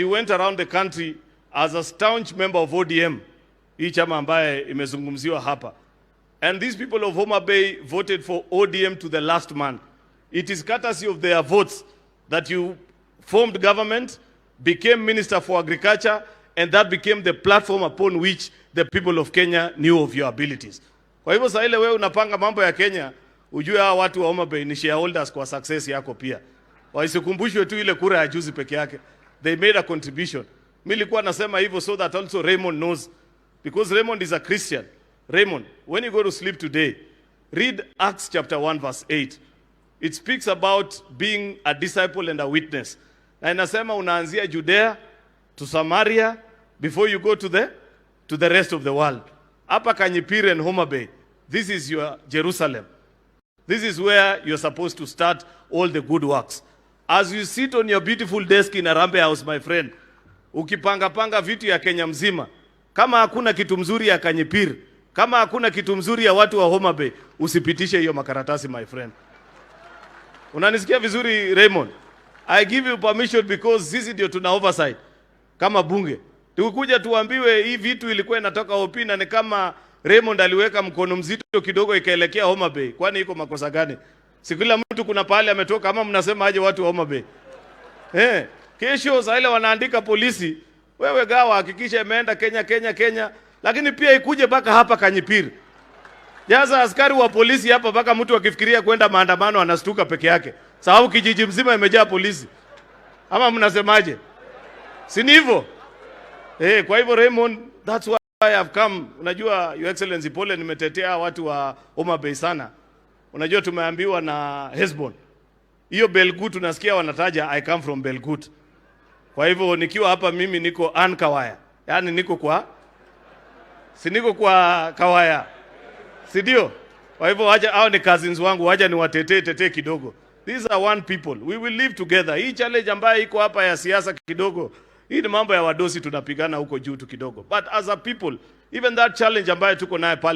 but you went around the country as a staunch member of ODM, hii chama ambaye imezungumziwa hapa. And these people of Homa Bay voted for ODM to the last man. It is courtesy of their votes that you formed government, became Minister for Agriculture, and that became the platform upon which the people of Kenya knew of your abilities. Kwa hivyo sasa ile wewe unapanga mambo ya Kenya, ujue hawa watu wa Homa Bay ni shareholders kwa success yako pia. Wasikumbushwe tu ile kura ya juzi peke yake. They made a contribution. Mimi nilikuwa nasema hivyo so that also Raymond knows, because Raymond is a Christian. Raymond, when you go to sleep today, read Acts chapter 1 verse 8. It speaks about being a disciple and a witness. Na inasema unaanzia Judea to Samaria before you go to the rest of the world. Hapa Kanyipiri and Homa Bay, this is your Jerusalem. This is where you're supposed to start all the good works. As you sit on your beautiful desk in Harambee House, my friend, ukipanga vitu ya Kenya mzima, kama hakuna kitu mzuri ya Kanyipiri, kama hakuna kitu mzuri ya watu wa Homa Bay, usipitishe hiyo makaratasi, my friend. Unanisikia vizuri Raymond? I give you permission because sisi ndio tuna oversight kama bunge. Tukikuja tuambiwe hii vitu ilikuwa inatoka opina, ni kama Raymond aliweka mkono mzito kidogo ikaelekea Homa Bay. Kwani iko makosa gani? Si kila mtu kuna pahali ametoka, kama mnasema aje watu wa Homa Bay. Kesho saa ile wanaandika polisi, wewe gawa hakikisha imeenda Kenya, lakini pia ikuje baka hapa Kanyipiri. Jaza askari wa polisi hapa baka mtu akifikiria kwenda maandamano anastuka peke yake. Sababu kijiji mzima imejaa polisi. Ama mnasemaje? Si ni hivyo? Kwa hivyo Raymond, that's why I have come. Unajua Your Excellency, pole nimetetea watu wa Homa Bay sana. Unajua tumeambiwa na Hesbon. Hiyo Belgut tunasikia wanataja I come from Belgut. Kwa hivyo nikiwa hapa mimi niko Kawaya. Yaani niko kwa Kawaya. Si ndio? Kwa hivyo wacha hao ni cousins wangu, wacha niwatetee kidogo. These are one people. We will live together. Hii challenge ambayo iko hapa ya siasa kidogo, hii ni mambo ya wadosi tunapigana huko juu tu kidogo. But as a people, even that challenge ambayo tuko naye pale